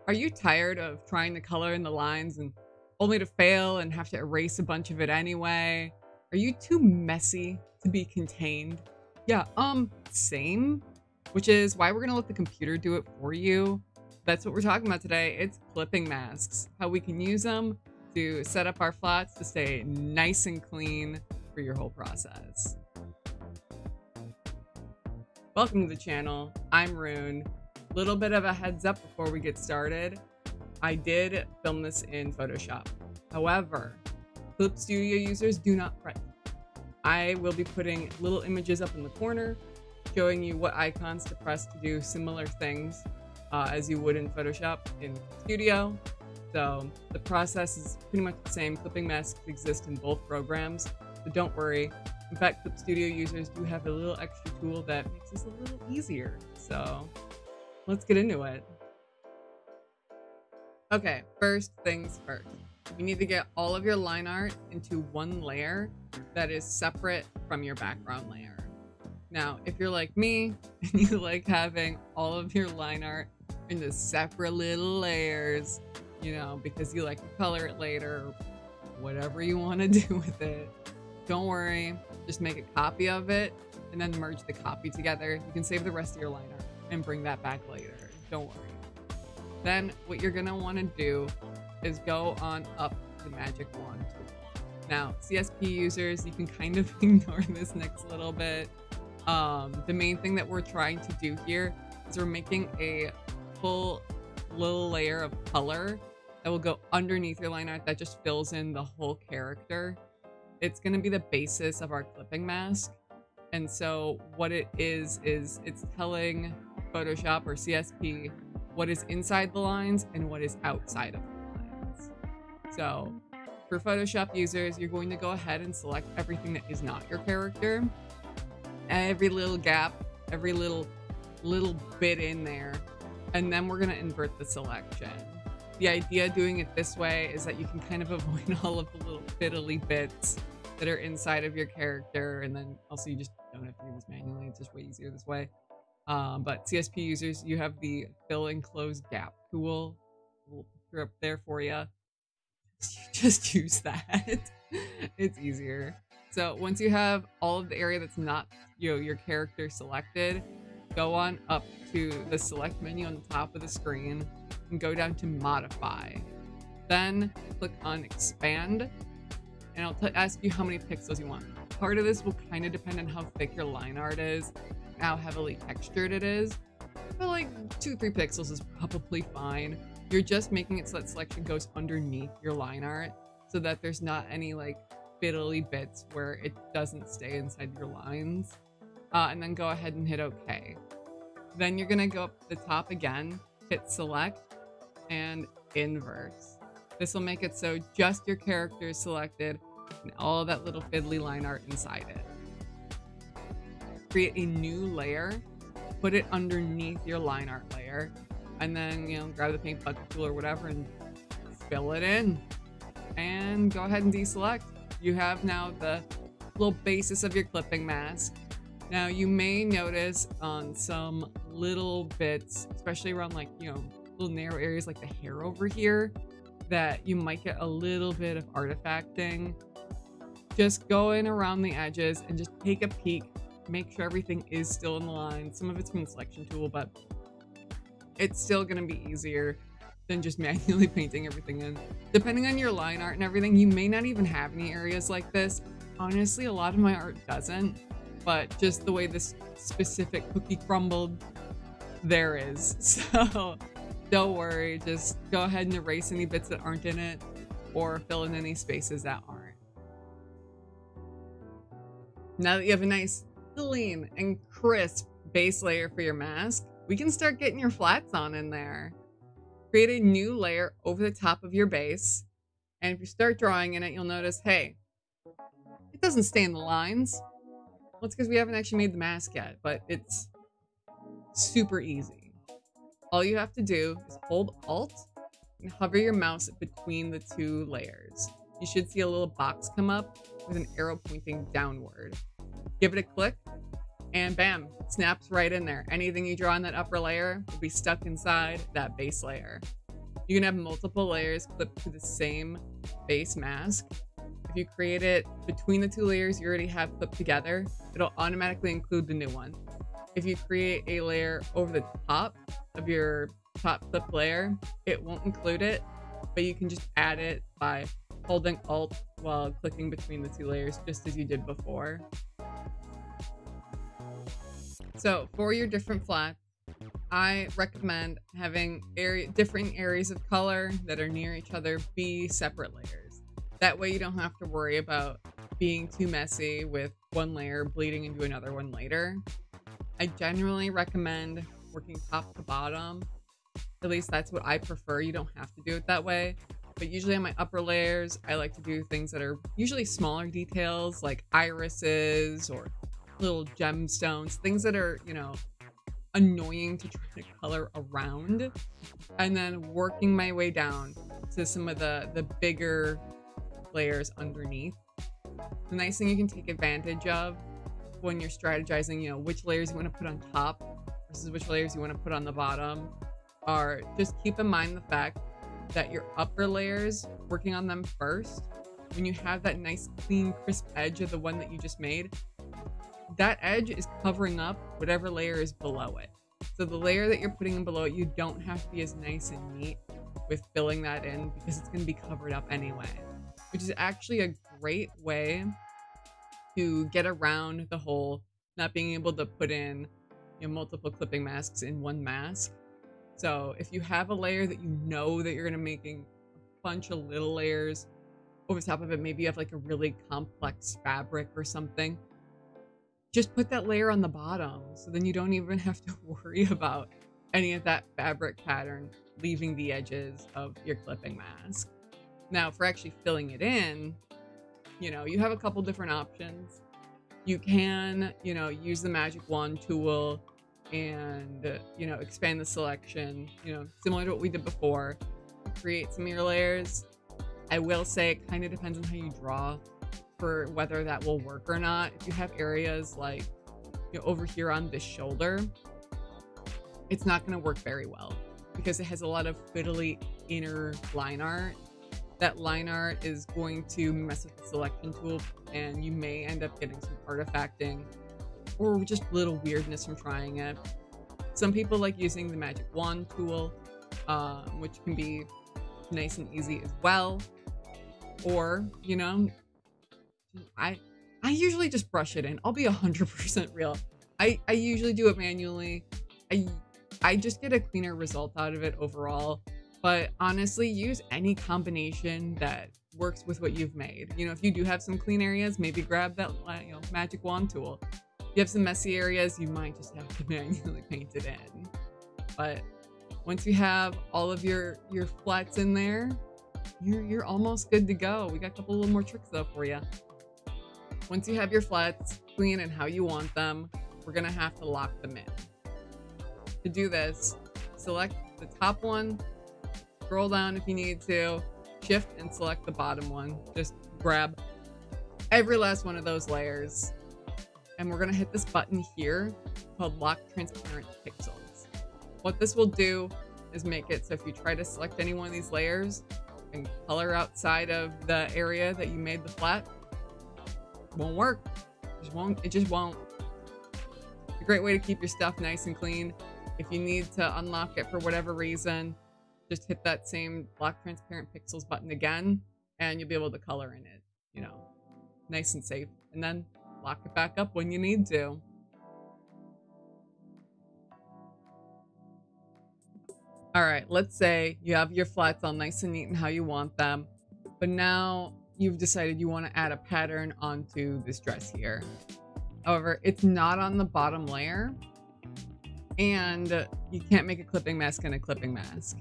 Are you tired of trying to color in the lines and only to fail and have to erase a bunch of it anyway? Are you too messy to be contained? Yeah, same. Which is why we're gonna let the computer do it for you. That's what we're talking about today. It's clipping masks, how we can use them to set up our flats to stay nice and clean for your whole process. Welcome to the channel. I'm Rune. Little bit of a heads up before we get started. I did film this in Photoshop. However, Clip Studio users do not fret. I will be putting little images up in the corner, showing you what icons to press to do similar things as you would in Photoshop in Studio. So the process is pretty much the same. Clipping masks exist in both programs, so don't worry. In fact, Clip Studio users do have a little extra tool that makes this a little easier. So let's get into it. Okay, first things first. You need to get all of your line art into one layer that is separate from your background layer. Now, if you're like me and you like having all of your line art into separate little layers, you know, because you like to color it later, whatever you want to do with it, don't worry. Just make a copy of it and then merge the copy together. You can save the rest of your line art and bring that back later. Don't worry. Then what you're gonna want to do is go on up to the magic wand tool. Now, CSP users, you can kind of ignore this next little bit. The main thing that we're trying to do here is we're making a full little layer of color that will go underneath your line art that just fills in the whole character. It's going to be the basis of our clipping mask. And so what it is it's telling Photoshop or CSP what is inside the lines and what is outside of the lines. So for Photoshop users, you're going to go ahead and select everything that is not your character. Every little gap, every little bit in there. And then we're going to invert the selection. The idea doing it this way is that you can kind of avoid all of the little fiddly bits that are inside of your character, and then also you just don't have to do this manually. It's just way easier this way. But CSP users, you have the fill and close gap tool. We'll put up there for you. Just use that. It's easier. So once you have all of the area that's not, you know, your character selected, go on up to the select menu on the top of the screen and go down to modify. Then click on expand, and I'll ask you how many pixels you want. Part of this will kind of depend on how thick your line art is, and how heavily textured it is. But like 2-3 pixels is probably fine. You're just making it so that selection goes underneath your line art so that there's not any like fiddly bits where it doesn't stay inside your lines. And then go ahead and hit OK. Then you're gonna go up to the top again, hit select, and invert. This will make it so just your character is selected and all of that little fiddly line art inside it. Create a new layer, put it underneath your line art layer, and then, you know, grab the paint bucket tool or whatever and fill it in. And go ahead and deselect. You have now the little basis of your clipping mask. Now you may notice on some little bits, especially around like, you know, little narrow areas like the hair over here, that you might get a little bit of artifacting. Just go in around the edges and just take a peek. Make sure everything is still in the line. Some of it's from the selection tool, but it's still going to be easier than just manually painting everything in. Depending on your line art and everything, you may not even have any areas like this. Honestly, a lot of my art doesn't, but just the way this specific cookie crumbled, there is. So don't worry, just go ahead and erase any bits that aren't in it or fill in any spaces that aren't. Now that you have a nice, clean and crisp base layer for your mask, we can start getting your flats on in there. Create a new layer over the top of your base. And if you start drawing in it, you'll notice, hey, it doesn't stay in the lines. Well, it's because we haven't actually made the mask yet, but it's super easy. All you have to do is hold Alt and hover your mouse between the two layers. You should see a little box come up with an arrow pointing downward. Give it a click, and bam, snaps right in there. Anything you draw on that upper layer will be stuck inside that base layer. You can have multiple layers clipped to the same base mask. If you create it between the two layers you already have clipped together, it'll automatically include the new one. If you create a layer over the top of your top clip layer, it won't include it, but you can just add it by holding Alt while clicking between the two layers, just as you did before. So for your different flats, I recommend having different areas of color that are near each other be separate layers. That way you don't have to worry about being too messy with one layer bleeding into another one later. I generally recommend working top to bottom. At least that's what I prefer. You don't have to do it that way. But usually on my upper layers, I like to do things that are usually smaller details like irises or little gemstones, things that are, you know, annoying to try to color around, and then working my way down to some of the bigger layers underneath. The nice thing you can take advantage of when you're strategizing, you know, which layers you want to put on top versus which layers you want to put on the bottom, are just keep in mind the fact that your upper layers, working on them first, when you have that nice clean crisp edge of the one that you just made, that edge is covering up whatever layer is below it. So the layer that you're putting in below it, you don't have to be as nice and neat with filling that in because it's going to be covered up anyway, which is actually a great way to get around the whole not being able to put in, you know, multiple clipping masks in one mask. So if you have a layer that you know that you're going to making a bunch of little layers over top of it, maybe you have like a really complex fabric or something, just put that layer on the bottom, so then you don't even have to worry about any of that fabric pattern leaving the edges of your clipping mask. Now, for actually filling it in, you know, you have a couple different options. You can, you know, use the magic wand tool and, you know, expand the selection, you know, similar to what we did before, create some of your layers. I will say it kind of depends on how you draw for whether that will work or not. If you have areas like, you know, over here on this shoulder, it's not going to work very well because it has a lot of fiddly inner line art. That line art is going to mess with the selection tool, and you may end up getting some artifacting or just little weirdness from trying it. Some people like using the magic wand tool, which can be nice and easy as well. Or, you know, I usually just brush it in. I'll be 100% real. I usually do it manually. I just get a cleaner result out of it overall. But honestly, use any combination that works with what you've made. You know, if you do have some clean areas, maybe grab that, you know, magic wand tool. If you have some messy areas, you might just have to manually paint it in. But once you have all of your flats in there, you're almost good to go. We got a couple little more tricks though for you. Once you have your flats clean and how you want them, we're gonna have to lock them in. To do this, select the top one, scroll down if you need to, shift and select the bottom one. Just grab every last one of those layers. And we're gonna hit this button here called Lock Transparent Pixels. What this will do is make it so if you try to select any one of these layers and color outside of the area that you made the flat, it won't work. It just won't. It's a great way to keep your stuff nice and clean. If you need to unlock it for whatever reason, just hit that same Lock Transparent Pixels button again, and you'll be able to color in it, you know, nice and safe. And then lock it back up when you need to. All right, let's say you have your flats all nice and neat and how you want them, but now you've decided you want to add a pattern onto this dress here. However, it's not on the bottom layer, and you can't make a clipping mask in a clipping mask.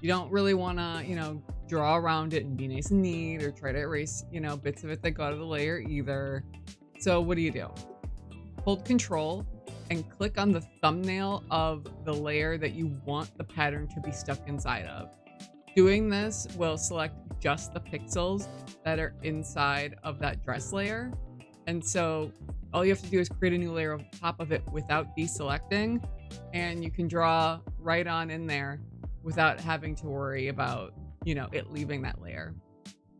You don't really want to, you know, draw around it and be nice and neat or try to erase, you know, bits of it that go out of the layer either. So what do? Hold Control and click on the thumbnail of the layer that you want the pattern to be stuck inside of. Doing this will select just the pixels that are inside of that dress layer. And so all you have to do is create a new layer on top of it without deselecting, and you can draw right on in there without having to worry about, you know, it leaving that layer.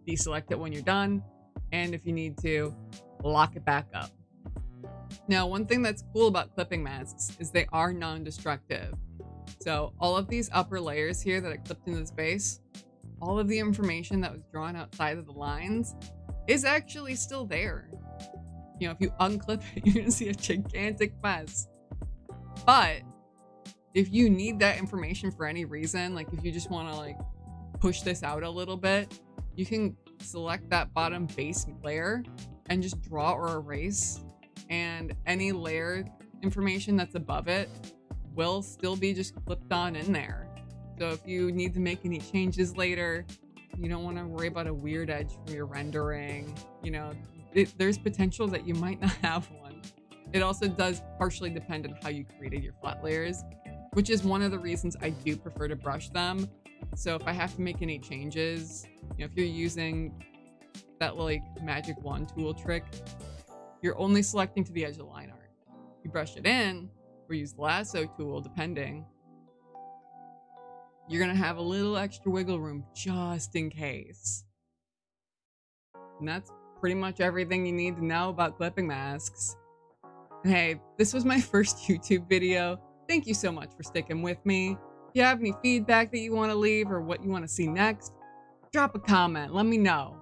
Deselect it when you're done, and if you need to, lock it back up. Now, one thing that's cool about clipping masks is they are non-destructive. So all of these upper layers here that I clipped into this base, all of the information that was drawn outside of the lines is actually still there. You know, if you unclip it, you're gonna see a gigantic mess. But if you need that information for any reason, like if you just want to like push this out a little bit, you can select that bottom base layer and just draw or erase, and any layer information that's above it will still be just clipped on in there. So if you need to make any changes later, you don't want to worry about a weird edge from your rendering, you know, there's potential that you might not have one. It also does partially depend on how you created your flat layers, which is one of the reasons I do prefer to brush them. So if I have to make any changes, you know, if you're using that like magic wand tool trick, you're only selecting to the edge of the line art. You brush it in or use the lasso tool, depending, you're gonna have a little extra wiggle room just in case. And that's pretty much everything you need to know about clipping masks. And hey, this was my first YouTube video. Thank you so much for sticking with me. If you have any feedback that you want to leave or what you want to see next, drop a comment, let me know.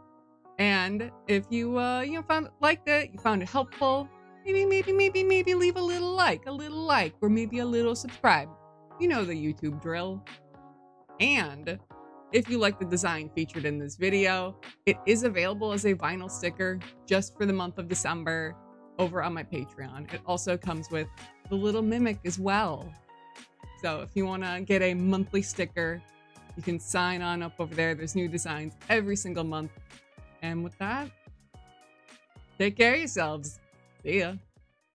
And if you liked it, you found it helpful, maybe leave a little like, or maybe a little subscribe. You know the YouTube drill. And if you like the design featured in this video, it is available as a vinyl sticker just for the month of December over on my Patreon. It also comes with the little mimic as well. So if you want to get a monthly sticker, you can sign on up over there. There's new designs every single month. And with that, take care of yourselves. See ya.